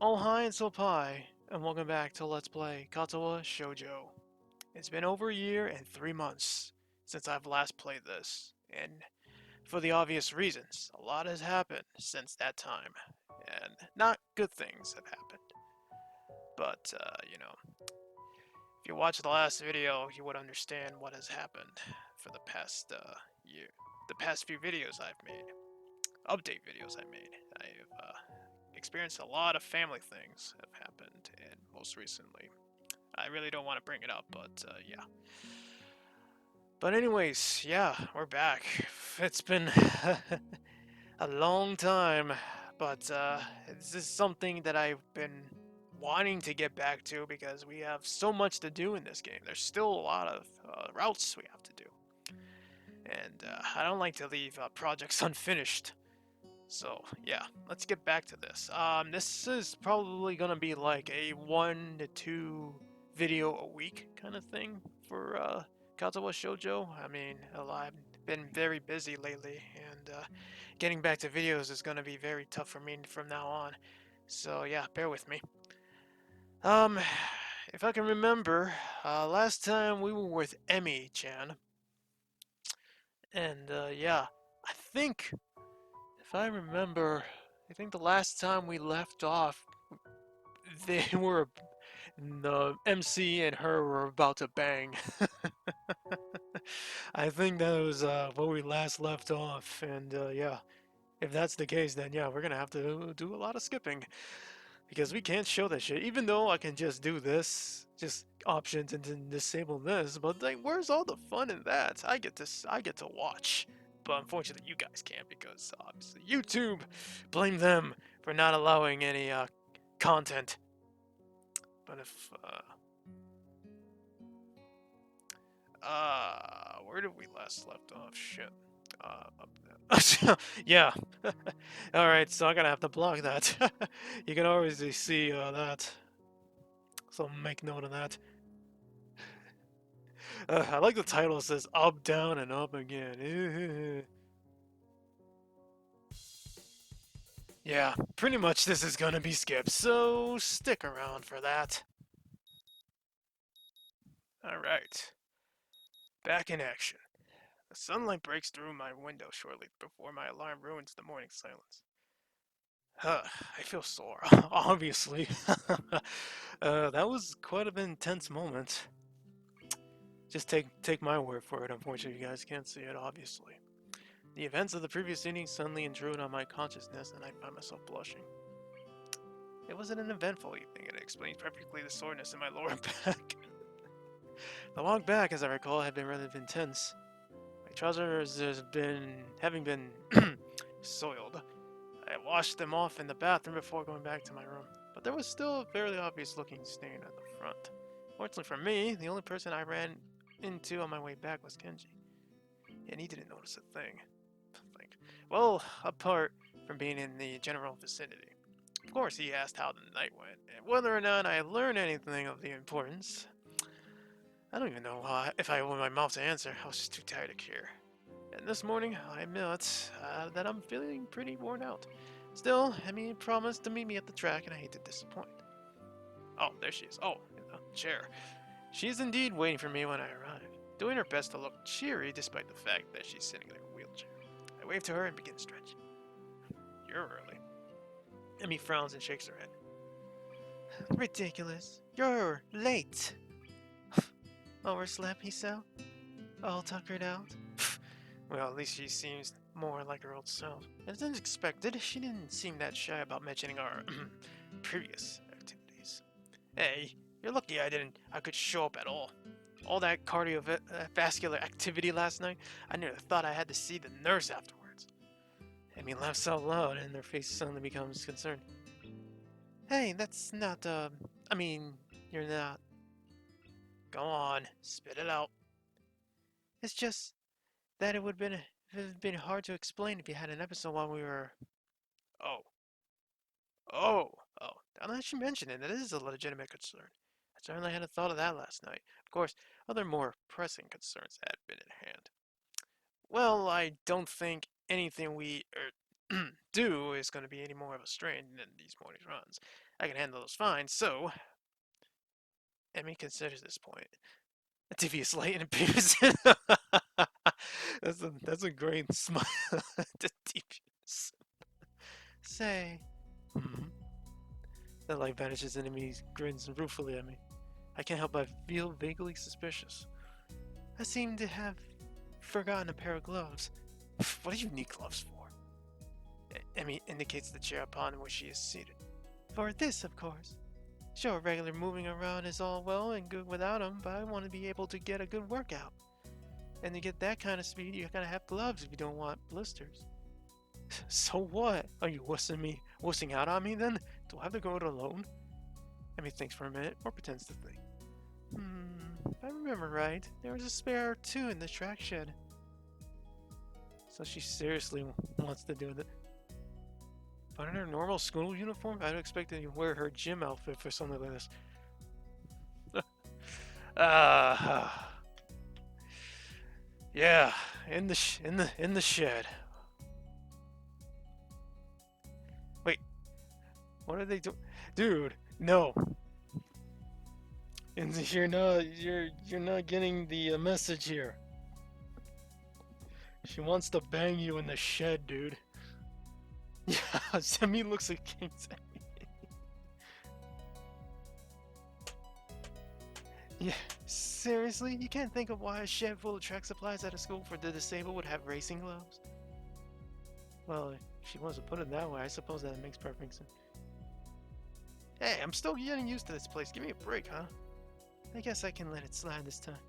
Oh hi and so pie, and welcome back to Let's Play Katawa Shoujo. It's been over a year and 3 months since I've last played this, and for the obvious reasons, a lot has happened since that time, and not good things have happened. But, if you watched the last video, you would understand what has happened for the past, year. The past few videos I've made. Update videos I made. I've, experienced a lot of family things have happened, and most recently, I really don't want to bring it up, but yeah. But anyways, yeah, we're back. It's been a long time, but this is something that I've been wanting to get back to because we have so much to do in this game. There's still a lot of routes we have to do, and I don't like to leave projects unfinished. So yeah, let's get back to this. This is probably gonna be like a 1 to 2 video a week kind of thing for Katawa Shoujo. I mean, I've been very busy lately, and getting back to videos is gonna be very tough for me from now on. So yeah, bear with me. Um, if I can remember, last time we were with Emmy-chan, and yeah, I think if I remember, I think the last time we left off, they were the MC and her were about to bang. I think that was where we last left off, and yeah, if that's the case, then yeah, we're gonna have to do a lot of skipping because we can't show that shit. Even though I can just do this, just options and then disable this, but like, where's all the fun in that? I get to watch. But unfortunately, you guys can't because obviously YouTube, blame them for not allowing any content. But if where did we last left off? Shit. Up there. Yeah. All right, so I'm gonna have to block that. You can always see that, so make note of that. I like the title. It says up, down, and up again. Yeah, pretty much this is gonna be skipped, so stick around for that. Alright, back in action. The sunlight breaks through my window shortly before my alarm ruins the morning silence. I feel sore, obviously. That was quite an intense moment. Just take my word for it. Unfortunately, you guys can't see it, obviously. The events of the previous evening suddenly intrude on my consciousness, and I find myself blushing. It wasn't an eventful evening, and it explains perfectly the soreness in my lower back. The walk back, as I recall, had been rather intense. My trousers having been soiled. I washed them off in the bathroom before going back to my room, but there was still a fairly obvious looking stain at the front. Fortunately for me, the only person I ran into on my way back was Kenji, and he didn't notice a thing. Well, apart from being in the general vicinity. Of course, he asked how the night went, and whether or not I learned anything of the importance. I don't even know if I opened my mouth to answer. I was just too tired to care. And this morning, I admit that I'm feeling pretty worn out. Still, Emmy promised to meet me at the track, and I hate to disappoint. Oh, there she is. Oh, in the chair. She is indeed waiting for me when I arrive, doing her best to look cheery despite the fact that she's sitting in a wheelchair. I wave to her and begin stretching. You're early. Emmy frowns and shakes her head. Ridiculous. You're late. Overslept, he said, all tuckered out. Well, at least she seems more like her old self. As unexpected, she didn't seem that shy about mentioning our previous activities. Hey, you're lucky I could show up at all. All that cardiovascular activity last night, I nearly thought I had to see the nurse afterwards. Amy laughs out loud and her face suddenly becomes concerned. Hey, that's not, I mean, you're not. Go on, spit it out. It's just that it would have been hard to explain if you had an episode while we were. Oh, oh. Now that you mention it, it is a legitimate concern. I certainly hadn't thought of that last night. Of course, other more pressing concerns had been in hand. Well, I don't think anything we. do is going to be any more of a strain than these morning runs. I can handle those fine, so Emmy considers this point. A devious light and appears. That's a great smile. The devious. Say, hmm. The light vanishes and Emmy grins ruefully at me. I can't help but feel vaguely suspicious. I seem to have forgotten a pair of gloves. What do you need gloves for? Emmy indicates the chair upon which she is seated. For this, of course. Sure, regular moving around is all well and good without them, but I want to be able to get a good workout. And to get that kind of speed, you gotta have gloves if you don't want blisters. So what? Are you wussing out on me then? Do I have to go it alone? Emmy thinks for a minute, or pretends to think. If I remember right, there was a spare or two in the track shed. So she seriously wants to do that. But in her normal school uniform, I'd expect her to wear her gym outfit for something like this. Yeah, in the shed. Wait, what are they doing, dude? No, you're not getting the message here. She wants to bang you in the shed, dude. Yeah, Semi looks like King Semi. Yeah, seriously? You can't think of why a shed full of track supplies at a school for the disabled would have racing gloves? Well, if she wants to put it that way, I suppose that makes perfect sense. Hey, I'm still getting used to this place. Give me a break, huh? I guess I can let it slide this time.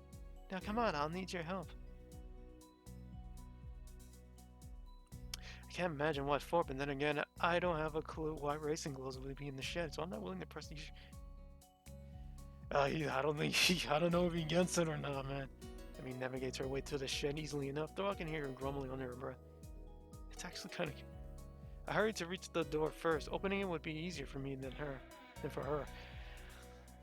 Now come on, I'll need your help. I can't imagine what for, but then again, I don't have a clue why racing gloves would be in the shed, so I'm not willing to press these. I don't know if he gets it or not, man. I mean, navigates her way to the shed easily enough, though I can hear her grumbling under her breath. It's actually kind of cute. I hurried to reach the door first. Opening it would be easier for me than for her.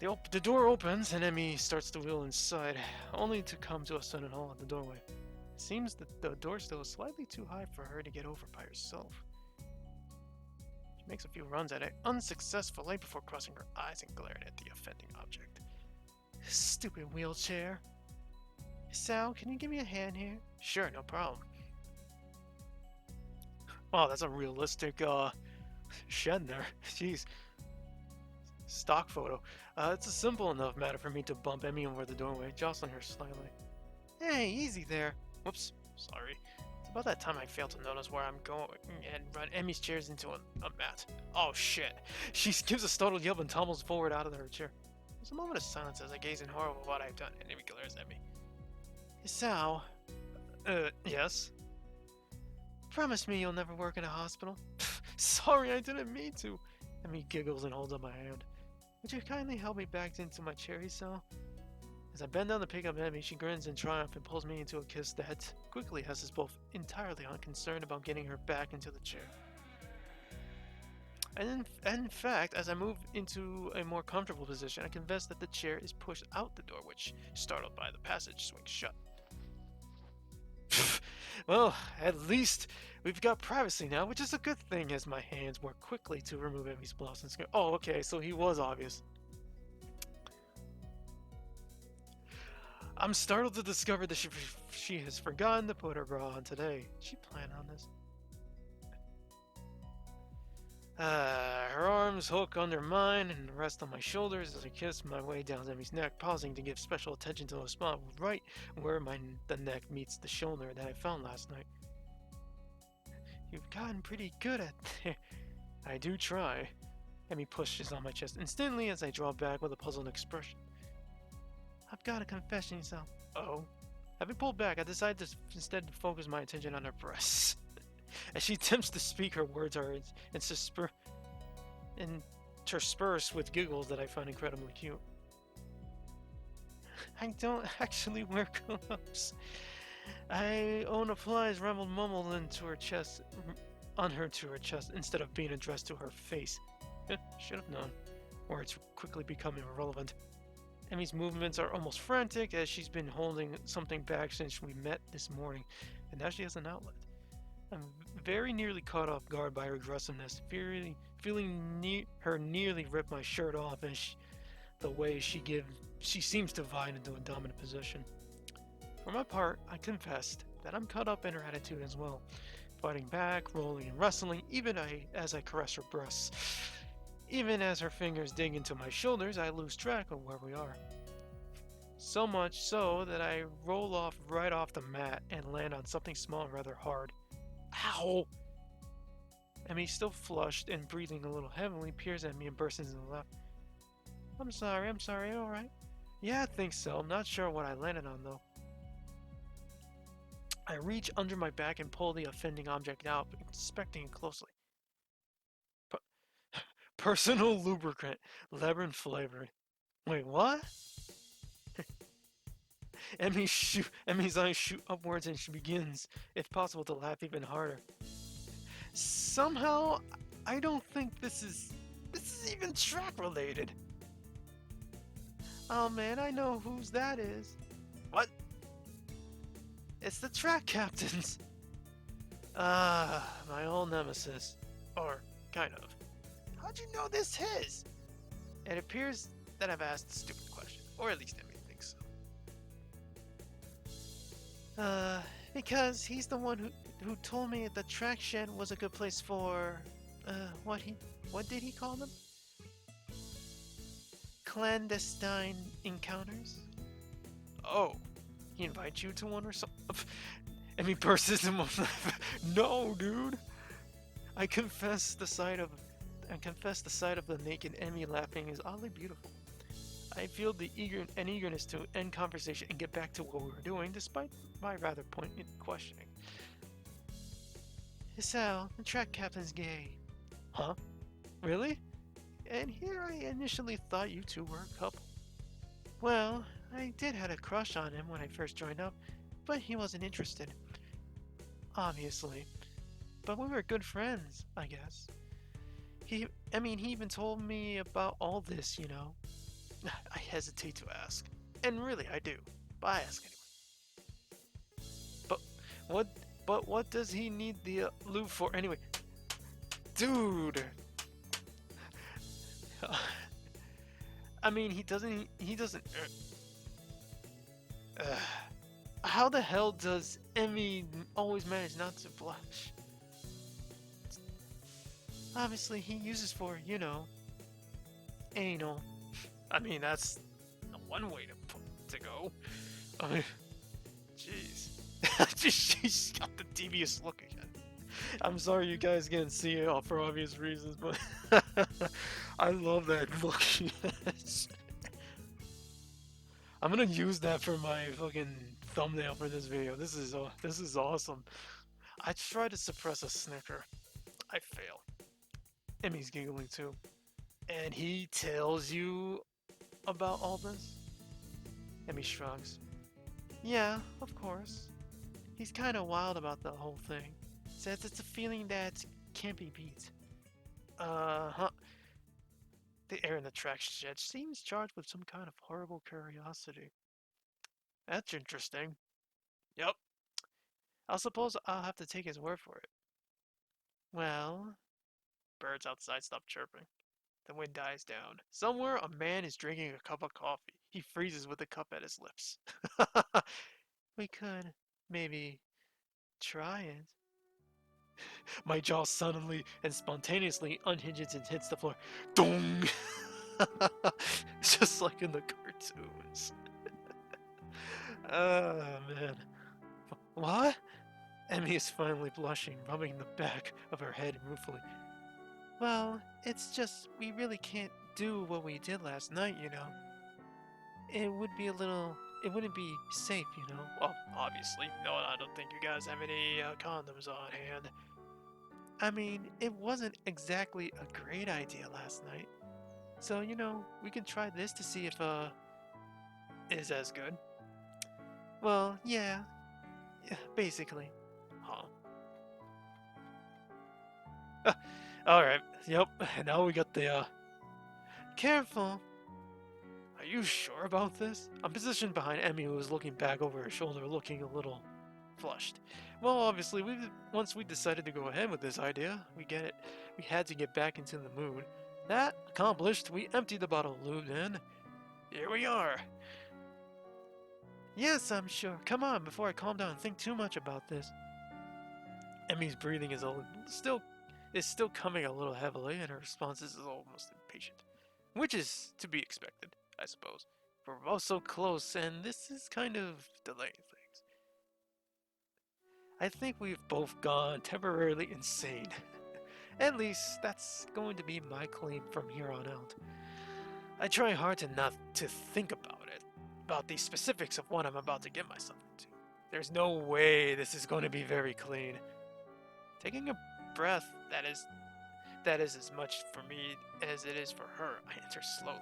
The door opens and Emmy starts to wheel inside, only to come to a sudden halt at the doorway. It seems that the door still is slightly too high for her to get over by herself. She makes a few runs at it, unsuccessfully, before crossing her eyes and glaring at the offending object. Stupid wheelchair. Sal, can you give me a hand here? Sure, no problem. Wow, that's a realistic shed there. Jeez. Stock photo. It's a simple enough matter for me to bump Emmy over the doorway, jostling her slightly. Hey, easy there. Whoops, sorry. It's about that time I failed to notice where I'm going and run Emmy's chairs into a mat. Oh shit. She gives a startled yelp and tumbles forward out of her chair. There's a moment of silence as I gaze in horror at what I've done, and Emmy glares at me. Sal? Yes? Promise me you'll never work in a hospital? Sorry, I didn't mean to. Emmy giggles and holds up my hand. Would you kindly help me back into my cherry cell? As I bend down to pick up Emmy, she grins in triumph and pulls me into a kiss that quickly has us both entirely unconcerned about getting her back into the chair. And in fact, as I move into a more comfortable position, I confess that the chair is pushed out the door, which, startled by the passage, swings shut. Well, at least we've got privacy now, which is a good thing, as my hands work quickly to remove Emmy's blouse and skirt. Oh, okay, so he was obvious. I'm startled to discover that she has forgotten to put her bra on today. She planned on this. Her arms hook under mine and rest on my shoulders as I kiss my way down Emmy's neck, pausing to give special attention to a spot right where the neck meets the shoulder that I found last night. You've gotten pretty good at that. I do try. Emmy pushes on my chest instantly as I draw back with a puzzled expression. I've got a confession, Sal. Oh? Having pulled back, I decide to instead focus my attention on her breasts. As she attempts to speak, her words are interspersed with giggles that I find incredibly cute. I don't actually wear gloves. I own applies, mumbled into her chest, on her to her chest, instead of being addressed to her face. Should have known. Words quickly become irrelevant. Emmy's movements are almost frantic, as she's been holding something back since we met this morning, and now she has an outlet. I'm very nearly caught off guard by her aggressiveness, feeling her nearly rip my shirt off, and the way she seems to divide into a dominant position. For my part, I confessed that I'm caught up in her attitude as well, fighting back, rolling and wrestling, as I caress her breasts. Even as her fingers dig into my shoulders, I lose track of where we are. So much so that I roll off right off the mat and land on something small and rather hard. Ow! Emmy, still flushed and breathing a little heavily, peers at me and bursts into a laugh. I'm sorry, alright. Yeah, I think so. I'm not sure what I landed on though. I reach under my back and pull the offending object out, inspecting it closely. P- Personal lubricant, lemon flavored. Wait, what? Emmy's eyes shoot upwards and she begins, if possible, to laugh even harder. Somehow, I don't think this is even track related. Oh man, I know whose that is. What? It's the track captain's. My old nemesis. Or, kind of. How'd you know this his? It appears that I've asked a stupid question. Or at least Emmy thinks so. Because he's the one who told me the track shed was a good place for, what did he call them? Clandestine encounters? Oh, he invites you to one or something? Emmy bursts into no, dude. I confess the sight of the naked Emmy laughing is oddly beautiful. I feel the eagerness to end conversation and get back to what we were doing, despite my rather poignant questioning. Sal, the track captain's gay. Huh? Really? And here I initially thought you two were a couple. Well, I did have a crush on him when I first joined up, but he wasn't interested. Obviously. But we were good friends, I guess. He even told me about all this, you know. I hesitate to ask. And really, I do. But I ask anyway. But what what does he need the lube for anyway? Dude. I mean, he doesn't how the hell does Emmy always manage not to blush? Obviously, he uses for, you know, anal. I mean, that's one way to go. I mean, jeez. She's got the devious look again. I'm sorry you guys can't see it for obvious reasons, but I love that look she has. I'm gonna use that for my fucking thumbnail for this video. This is awesome. I try to suppress a snicker. I fail. Emmy's giggling too. And he tells you about all this? Emmy shrugs. Yeah, of course. He's kind of wild about the whole thing. Says it's a feeling that can't be beat. Uh-huh. The air in the track shed seems charged with some kind of horrible curiosity. That's interesting. Yep. I suppose I'll have to take his word for it. Well, birds outside stop chirping. The wind dies down. Somewhere, a man is drinking a cup of coffee. He freezes with the cup at his lips. We could, maybe, try it. My jaw suddenly and spontaneously unhinges and hits the floor. Dong! Just like in the cartoons. Oh, man. What? Emmy is finally blushing, rubbing the back of her head ruefully. Well, it's just we really can't do what we did last night, you know. It wouldn't be safe, you know. Well, obviously. No, I don't think you guys have any condoms on hand. I mean, it wasn't exactly a great idea last night. So, you know, we can try this to see if, is as good. Well, yeah, basically. Huh. Alright, yep, now we got the, Careful! Are you sure about this? I'm positioned behind Emmy, who is looking back over her shoulder, looking a little flushed. Well, obviously, once we decided to go ahead with this idea, we get it. We had to get back into the mood. That accomplished, we emptied the bottle of lube, and here we are. Yes, I'm sure. Come on, before I calm down and think too much about this. Emmy's breathing is still coming a little heavily, and her response is almost impatient, which is to be expected, I suppose. We're both so close, and this is kind of delaying things. I think we've both gone temporarily insane. At least that's going to be my claim from here on out. I try hard to not to think about it, about the specifics of what I'm about to get myself into. There's no way this is going to be very clean. Taking a breath that is as much for me as it is for her, I enter slowly.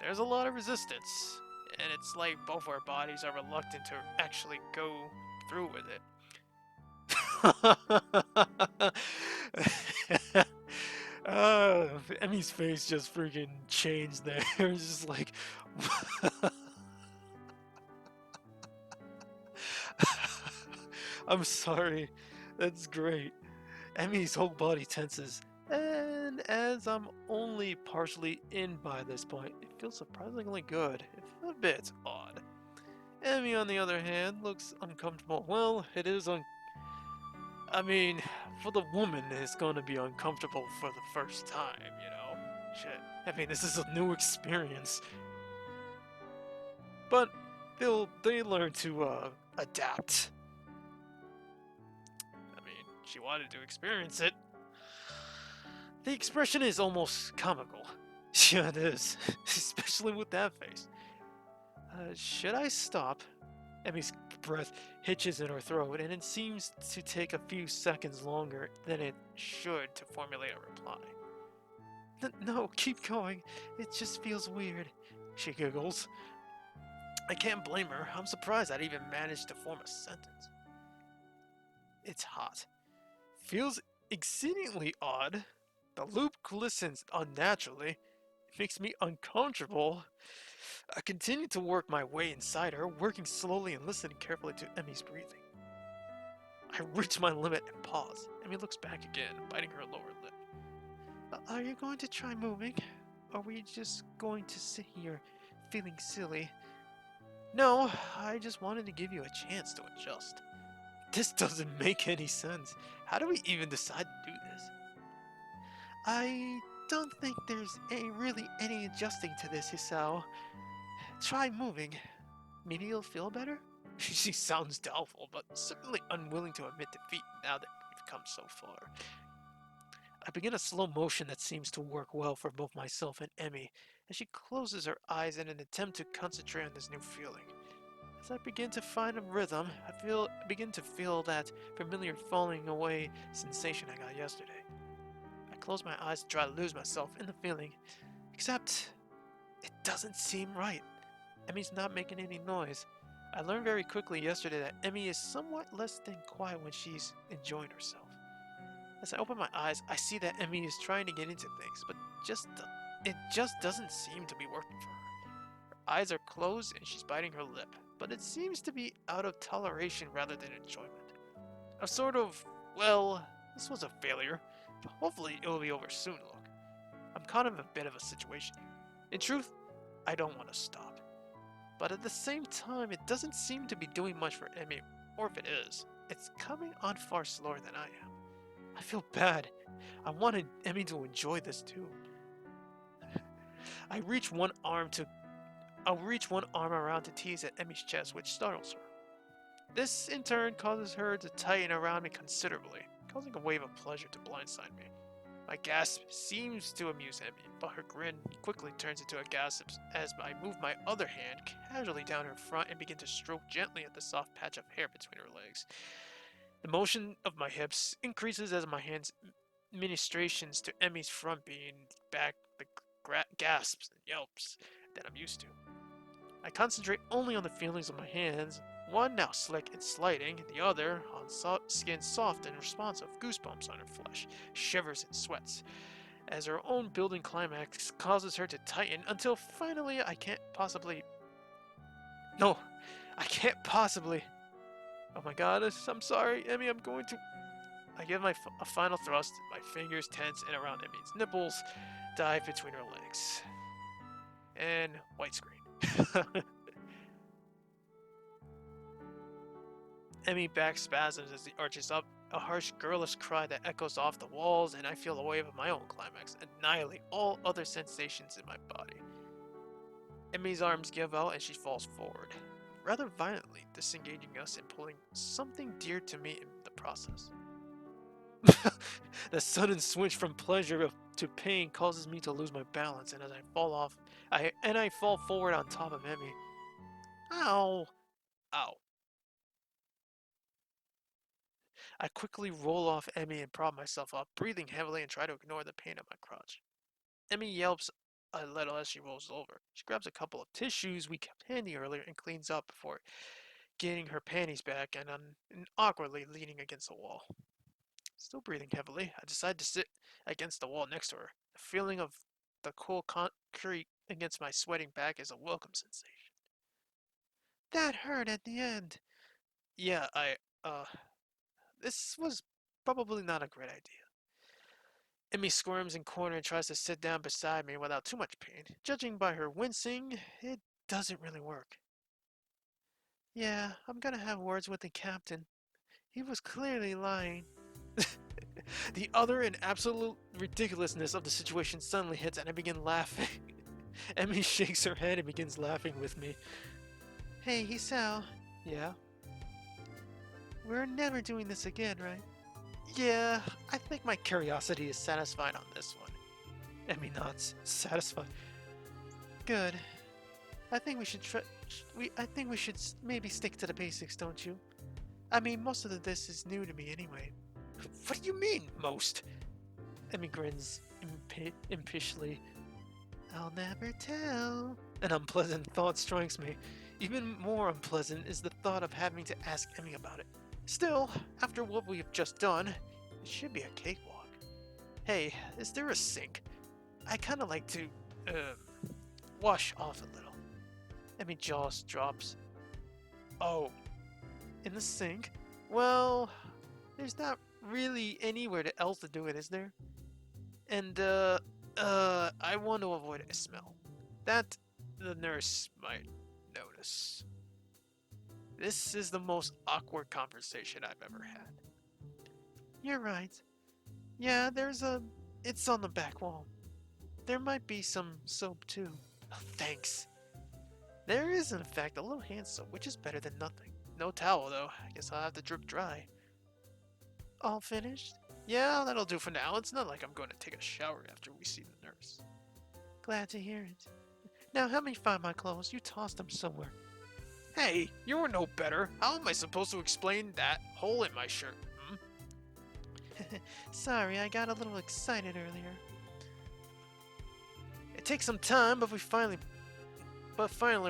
There's a lot of resistance, and it's like both our bodies are reluctant to actually go through with it. Emmy's face just freaking changed there. It's just like. I'm sorry. That's great. Emmy's whole body tenses. And as I'm only partially in by this point, it feels surprisingly good, if a bit odd. Emmy, on the other hand, looks uncomfortable. Well, it is I mean, for the woman, it's going to be uncomfortable for the first time, you know? Shit. I mean, this is a new experience. But they learn to adapt. I mean, she wanted to experience it. The expression is almost comical. Yeah, it is. Especially with that face. Should I stop? Emmy's breath hitches in her throat, and it seems to take a few seconds longer than it should to formulate a reply. No, keep going. It just feels weird. She giggles. I can't blame her. I'm surprised I'd even managed to form a sentence. It's hot. Feels exceedingly odd. The loop glistens unnaturally. It makes me uncomfortable. I continue to work my way inside her, working slowly and listening carefully to Emmy's breathing. I reach my limit and pause. Emmy looks back again, biting her lower lip. Are you going to try moving? Or are we just going to sit here feeling silly? No, I just wanted to give you a chance to adjust. This doesn't make any sense. How do we even decide to do this? I don't think there's really any adjusting to this, Hisao. Try moving. Maybe you'll feel better? She sounds doubtful, but certainly unwilling to admit defeat now that we've come so far. I begin a slow motion that seems to work well for both myself and Emmy, as she closes her eyes in an attempt to concentrate on this new feeling. As I begin to find a rhythm, I begin to feel that familiar falling away sensation I got yesterday. I close my eyes to try to lose myself in the feeling, except it doesn't seem right. Emmy's not making any noise. I learned very quickly yesterday that Emmy is somewhat less than quiet when she's enjoying herself. As I open my eyes, I see that Emmy is trying to get into things, but it just doesn't seem to be working for her. Her eyes are closed and she's biting her lip, but it seems to be out of toleration rather than enjoyment. A sort of, well, this was a failure, but hopefully it'll be over soon look. I'm caught in a bit of a situation here. In truth, I don't want to stop. But at the same time, it doesn't seem to be doing much for Emmy, or if it is, it's coming on far slower than I am. I feel bad. I wanted Emmy to enjoy this too. I'll reach one arm around to tease at Emmy's chest, which startles her. This, in turn, causes her to tighten around me considerably, causing a wave of pleasure to blindside me. My gasp seems to amuse Emmy, but her grin quickly turns into a gasp as I move my other hand casually down her front and begin to stroke gently at the soft patch of hair between her legs. The motion of my hips increases as my hands ministrations to Emmy's front being back the gasps and yelps that I'm used to. I concentrate only on the feelings of my hands, one now slick and sliding, the other on skin soft and responsive, goosebumps on her flesh, shivers and sweats, as her own building climax causes her to tighten until finally I can't possibly. Oh my god, I'm sorry, Emmy, I'm going to... I give a final thrust, my fingers tense and around Emmy's nipples, dive between her legs. And white screen. Emmy back spasms as he arches up, a harsh girlish cry that echoes off the walls, and I feel the wave of my own climax, annihilate all other sensations in my body. Emmy's arms give out and she falls forward, rather violently, disengaging us and pulling something dear to me in the process. The sudden switch from pleasure to pain causes me to lose my balance, and as I fall off, I fall forward on top of Emmy. Ow! Ow. I quickly roll off Emmy and prop myself up, breathing heavily and try to ignore the pain at my crotch. Emmy yelps a little as she rolls over. She grabs a couple of tissues we kept handy earlier and cleans up before getting her panties back and awkwardly leaning against the wall. Still breathing heavily, I decide to sit against the wall next to her. The feeling of the cool concrete against my sweating back is a welcome sensation. That hurt at the end. Yeah, this was probably not a great idea. Emmy squirms in corner and tries to sit down beside me without too much pain. Judging by her wincing, it doesn't really work. Yeah, I'm gonna have words with the captain. He was clearly lying. The utter and absolute ridiculousness of the situation suddenly hits and I begin laughing. Emmy shakes her head and begins laughing with me. Hey, Hisao. Yeah? We're never doing this again, right? Yeah, I think my curiosity is satisfied on this one. Emmy nods, satisfied. Good. I think we should I think we should maybe stick to the basics, don't you? I mean, most of this is new to me anyway. What do you mean, most? Emmy grins impishly. I'll never tell. An unpleasant thought strikes me. Even more unpleasant is the thought of having to ask Emmy about it. Still, after what we have just done, it should be a cakewalk. Hey, is there a sink? I kind of like to, wash off a little. Emmy jaws drops. Oh, in the sink? Well, there's not really anywhere else to do it, is there? And, I want to avoid a smell. That the nurse might notice. This is the most awkward conversation I've ever had. You're right. Yeah, it's on the back wall. There might be some soap too. Oh, thanks. There is, in fact, a little hand soap, which is better than nothing. No towel, though. I guess I'll have to drip dry. All finished? Yeah, that'll do for now. It's not like I'm going to take a shower after we see the nurse. Glad to hear it. Now help me find my clothes. You tossed them somewhere. Hey, you're no better. How am I supposed to explain that hole in my shirt? Sorry, I got a little excited earlier. It takes some time, but finally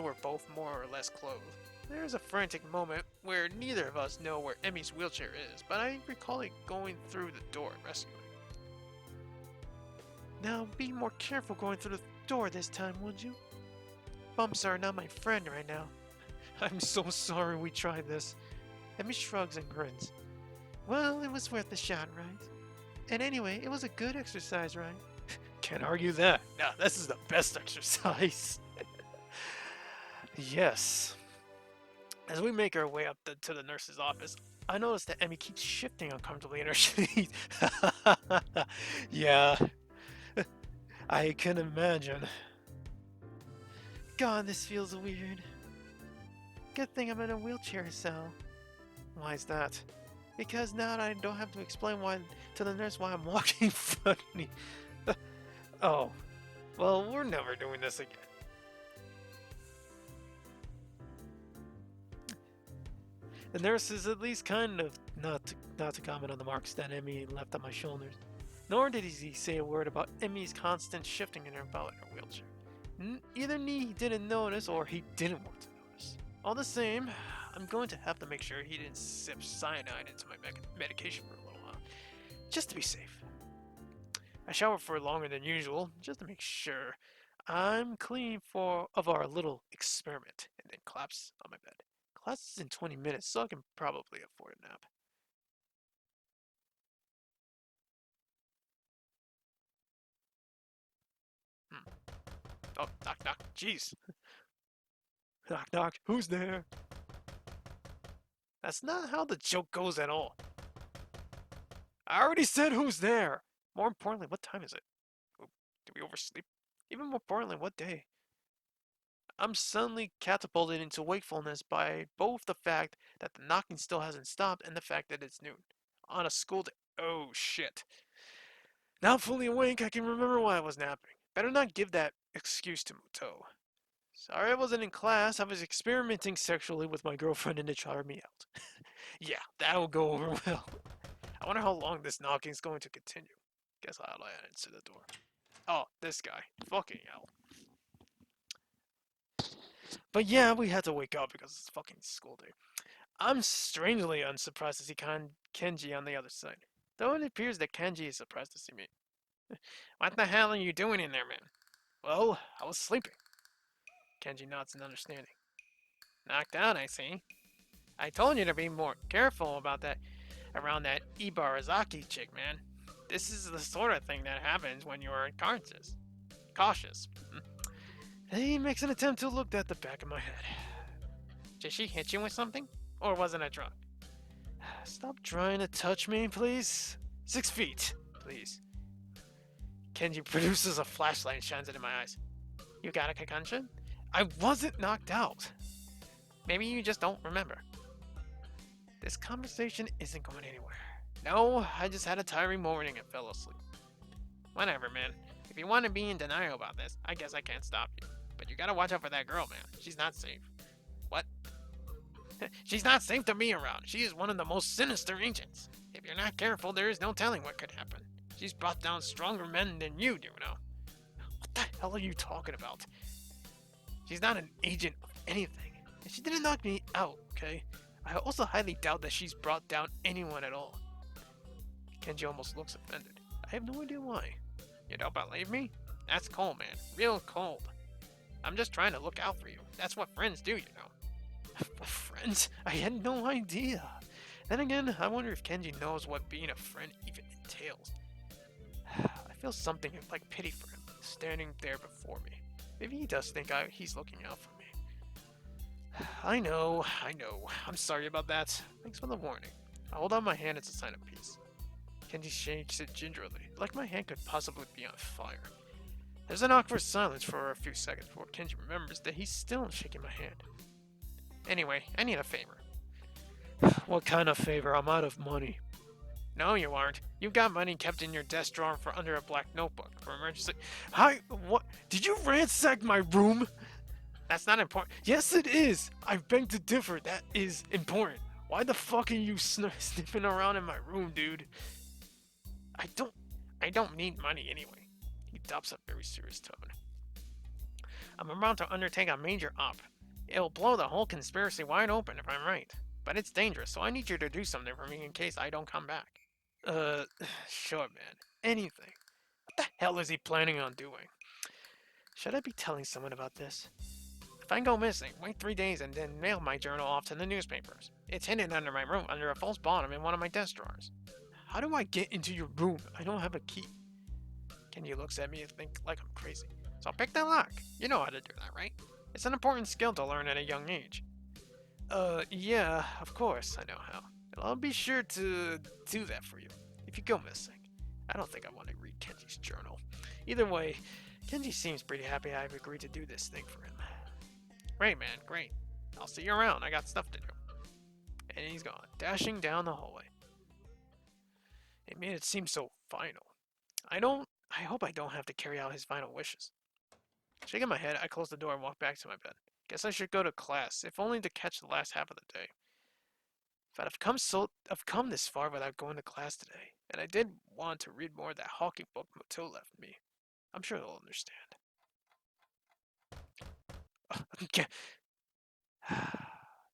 we're both more or less clothed. There's a frantic moment where neither of us know where Emmy's wheelchair is, but I recall it going through the door and rescuing. Now be more careful going through the door this time, would you? Bumps are not my friend right now. I'm so sorry we tried this. Emmy shrugs and grins. Well, it was worth a shot, right? And anyway, it was a good exercise, right? Can't argue that. Now, this is the best exercise. Yes. As we make our way up to the nurse's office, I notice that Emmy keeps shifting uncomfortably in her seat. Yeah, I can imagine. God, this feels weird. Good thing I'm in a wheelchair, Sal. Why is that? Because now I don't have to explain to the nurse why I'm walking funny. Oh, well, we're never doing this again. The nurse is at least kind of not to comment on the marks that Emmy left on my shoulders. Nor did he say a word about Emmy's constant shifting in her about in her wheelchair. Either he didn't notice or he didn't want to notice. All the same, I'm going to have to make sure he didn't sip cyanide into my medication for a little while, just to be safe. I shower for longer than usual, just to make sure I'm clean of our little experiment, and then collapse on my bed. Class is in 20 minutes, so I can probably afford a nap. Hmm. Oh, knock, knock. Jeez. Knock, knock. Who's there? That's not how the joke goes at all. I already said who's there. More importantly, what time is it? Did we oversleep? Even more importantly, what day? I'm suddenly catapulted into wakefulness by both the fact that the knocking still hasn't stopped and the fact that it's noon. On a school day. Oh shit. Now fully awake, I can remember why I was napping. Better not give that excuse to Muto. Sorry I wasn't in class, I was experimenting sexually with my girlfriend and it try me out. Yeah, that'll go over well. I wonder how long this knocking's going to continue. Guess I'll answer the door. Oh, this guy. Fucking hell. But yeah, we had to wake up because it's fucking school day. I'm strangely unsurprised to see Kenji on the other side. Though it appears that Kenji is surprised to see me. What the hell are you doing in there, man? Well, I was sleeping. Kenji nods in understanding. Knocked out, I see. I told you to be more careful about that around that Ibarazaki chick, man. This is the sort of thing that happens when you're cautious. Cautious. He makes an attempt to look at the back of my head. Did she hit you with something? Or wasn't it drunk? Stop trying to touch me, please. 6 feet, please. Kenji produces a flashlight and shines it in my eyes. You got a concussion? I wasn't knocked out. Maybe you just don't remember. This conversation isn't going anywhere. No, I just had a tiring morning and fell asleep. Whatever, man. If you want to be in denial about this, I guess I can't stop you. But you gotta watch out for that girl, man. She's not safe. What? She's not safe to be around. She is one of the most sinister agents. If you're not careful, there is no telling what could happen. She's brought down stronger men than you do now. What the hell are you talking about? She's not an agent of anything. And she didn't knock me out, okay? I also highly doubt that she's brought down anyone at all. Kenji almost looks offended. I have no idea why. You don't believe me? That's cold, man. Real cold. I'm just trying to look out for you. That's what friends do, you know. Friends? I had no idea. Then again, I wonder if Kenji knows what being a friend even entails. I feel something like pity for him, standing there before me. Maybe he does think he's looking out for me. I know. I'm sorry about that. Thanks for the warning. I hold out my hand as a sign of peace. Kenji shakes it gingerly, like my hand could possibly be on fire. There's an awkward silence for a few seconds before Kenji remembers that he's still shaking my hand. Anyway, I need a favor. What kind of favor? I'm out of money. No, you aren't. You've got money kept in your desk drawer for under a black notebook for emergency. Hi, what? Did you ransack my room? That's not important. Yes, it is. I beg to differ. That is important. Why the fuck are you sniffing around in my room, dude? I don't need money anyway. He adopts a very serious tone. I'm about to undertake a major op. It'll blow the whole conspiracy wide open if I'm right. But it's dangerous, so I need you to do something for me in case I don't come back. Uh, sure, man. Anything. What the hell is he planning on doing? Should I be telling someone about this? If I go missing, wait 3 days and then mail my journal off to the newspapers. It's hidden under my room under a false bottom in one of my desk drawers. How do I get into your room? I don't have a key. Kenji looks at me and thinks like I'm crazy. So pick the lock. You know how to do that, right? It's an important skill to learn at a young age. Yeah, of course, I know how. I'll be sure to do that for you, if you go missing. I don't think I want to read Kenji's journal. Either way, Kenji seems pretty happy I've agreed to do this thing for him. Great, man, great. I'll see you around, I got stuff to do. And he's gone, dashing down the hallway. It made it seem so final. I hope I don't have to carry out his final wishes. Shaking my head, I close the door and walk back to my bed. Guess I should go to class, if only to catch the last half of the day. But I've come this far without going to class today, and I did want to read more of that hawking book Moto left me. I'm sure they'll understand.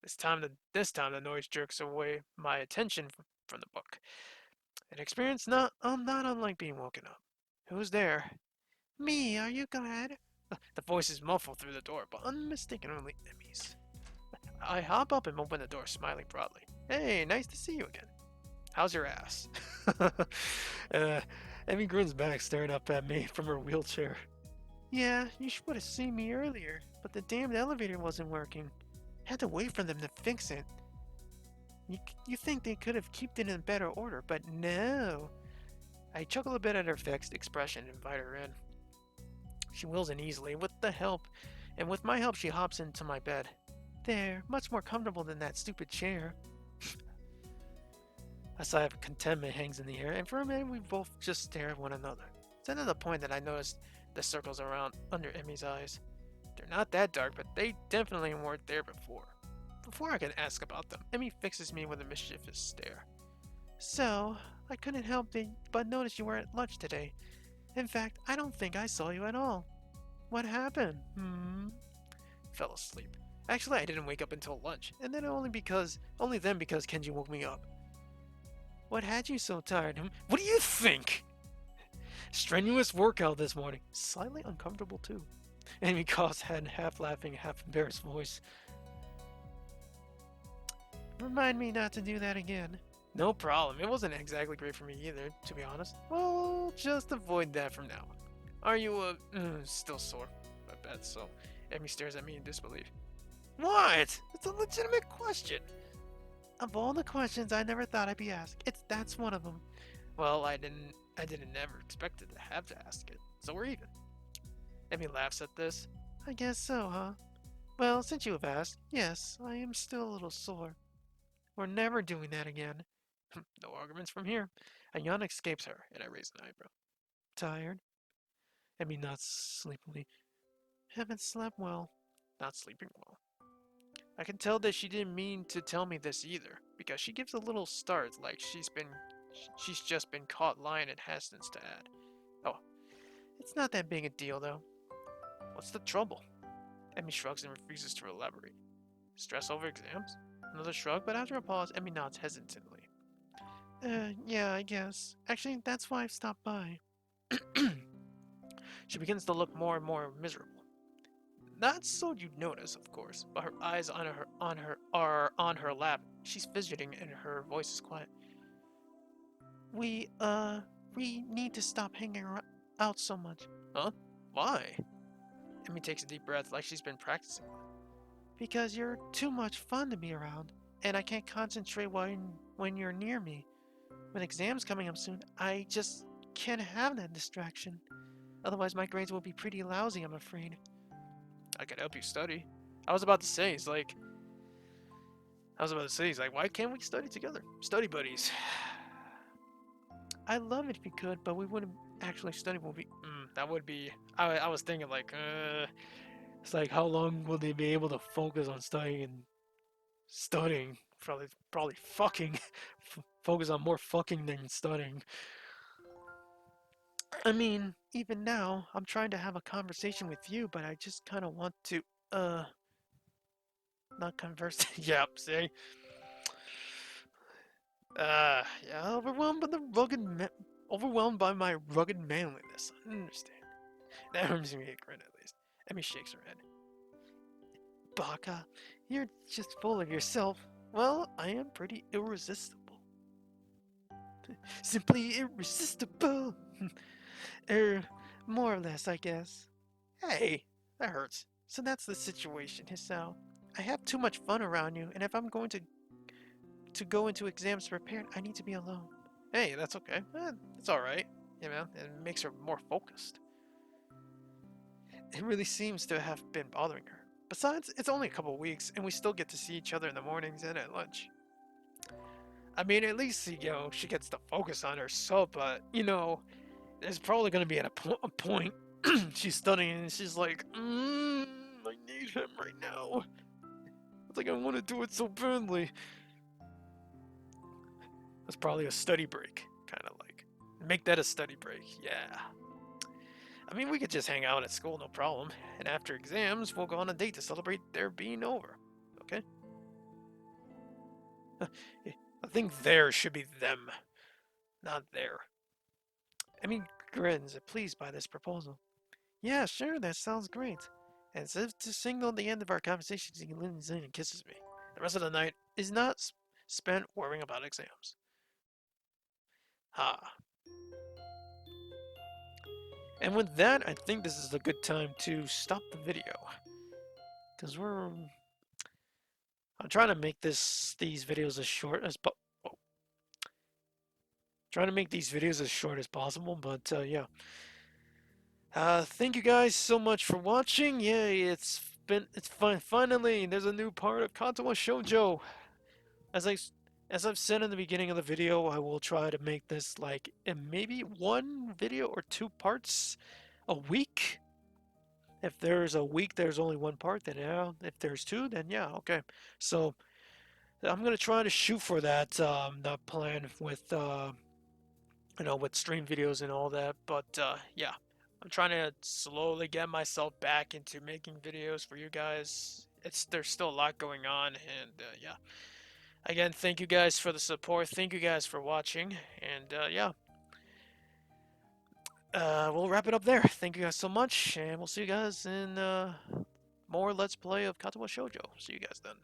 This time the noise jerks away my attention from the book. An experience not unlike being woken up. Who's there? Me, are you glad? The voice is muffled through the door, but unmistakably Emmy's. I hop up and open the door, smiling broadly. Hey, nice to see you again. How's your ass? uh, Emmy grins back, staring up at me from her wheelchair. Yeah, you would have seen me earlier, but the damned elevator wasn't working. Had to wait for them to fix it. You, you think they could have kept it in better order, but no. I chuckle a bit at her fixed expression and invite her in. She wheels in easily, with the help, and with my help, she hops into my bed. There, much more comfortable than that stupid chair. A sigh of contentment hangs in the air, and for a minute, we both just stare at one another. It's then at the point that I notice the circles around under Emmy's eyes. They're not that dark, but they definitely weren't there before. Before I can ask about them, Emmy fixes me with a mischievous stare. So, I couldn't help but notice you were at lunch today. In fact, I don't think I saw you at all. What happened? Fell asleep. Actually, I didn't wake up until lunch, and then only then because Kenji woke me up. What had you so tired? What do you think? Strenuous workout this morning. Slightly uncomfortable too. Amy coughs had half laughing, half embarrassed voice. Remind me not to do that again. No problem. It wasn't exactly great for me either, to be honest. Well, just avoid that from now on. Are you, still sore? I bet so. Amy stares at me in disbelief. What? It's a legitimate question. Of all the questions I never thought I'd be asked, that's one of them. Well, I didn't ever expect to have to ask it, so we're even. Emmy laughs at this. I guess so, huh? Well, since you have asked, yes, I am still a little sore. We're never doing that again. No arguments from here. A yawn escapes her, and I raise an eyebrow. Tired? Emmy nods sleepily. Haven't slept well. Not sleeping well. I can tell that she didn't mean to tell me this either, because she gives a little start like she's just been caught lying and has things to add. Oh, it's not that big a deal though. What's the trouble? Emmy shrugs and refuses to elaborate. Stress over exams? Another shrug, but after a pause, Emmy nods hesitantly. Yeah, I guess. Actually, that's why I've stopped by. She begins to look more and more miserable. Not so you'd notice, of course, but her eyes are on her lap. She's fidgeting and her voice is quiet. We we need to stop hanging out so much. Huh? Why? Emmy takes a deep breath like she's been practicing. Because you're too much fun to be around, and I can't concentrate when you're near me. With exams coming up soon, I just can't have that distraction. Otherwise, my grades will be pretty lousy, I'm afraid. I could help you study. I was about to say, why can't we study together? Study buddies. I'd love it if you could, but we wouldn't actually study. That would be. I was thinking it's like how long will they be able to focus on studying and studying? Probably fucking. Focus on more fucking than studying. I mean, even now, I'm trying to have a conversation with you, but I just kind of want to, not converse. Yep, see? Yeah, overwhelmed by my rugged manliness. I understand. That earns me a grin at least. Emmy shakes her head. Baka, you're just full of yourself. Well, I am pretty irresistible. Simply irresistible. er, more or less, I guess. Hey, that hurts. So that's the situation, Hisao. I have too much fun around you, and if I'm going to go into exams prepared, I need to be alone. Hey, that's okay. It's alright. You know, it makes her more focused. It really seems to have been bothering her. Besides, it's only a couple weeks, and we still get to see each other in the mornings and at lunch. I mean, at least, she gets to focus on herself, but, there's probably going to be at a point she's studying and she's like, I need him right now. It's like I want to do it so badly. That's probably a study break, kind of like. Make that a study break, yeah. I mean, we could just hang out at school, no problem. And after exams, we'll go on a date to celebrate their being over. Okay? I think there should be them, not there. I mean, grins, pleased by this proposal. Yeah, sure, that sounds great. As if to signal the end of our conversation, he leans in and kisses me. The rest of the night is not spent worrying about exams. Ha. And with that, I think this is a good time to stop the video. Because I'm trying to make these videos as short as trying to make these videos as short as possible, but yeah. Thank you guys so much for watching. Yay, it's fun. Finally, there's a new part of Katawa Shoujo. As I as I've said in the beginning of the video, I will try to make this like in maybe one video or two parts a week. If there's a week there's only one part, then yeah. If there's two, then yeah, okay. So I'm gonna try to shoot for that plan with with stream videos and all that. But yeah, I'm trying to slowly get myself back into making videos for you guys. There's still a lot going on, and yeah. Again, thank you guys for the support. Thank you guys for watching, and yeah, we'll wrap it up there. Thank you guys so much, and we'll see you guys in more Let's Play of Katawa Shoujo. See you guys then.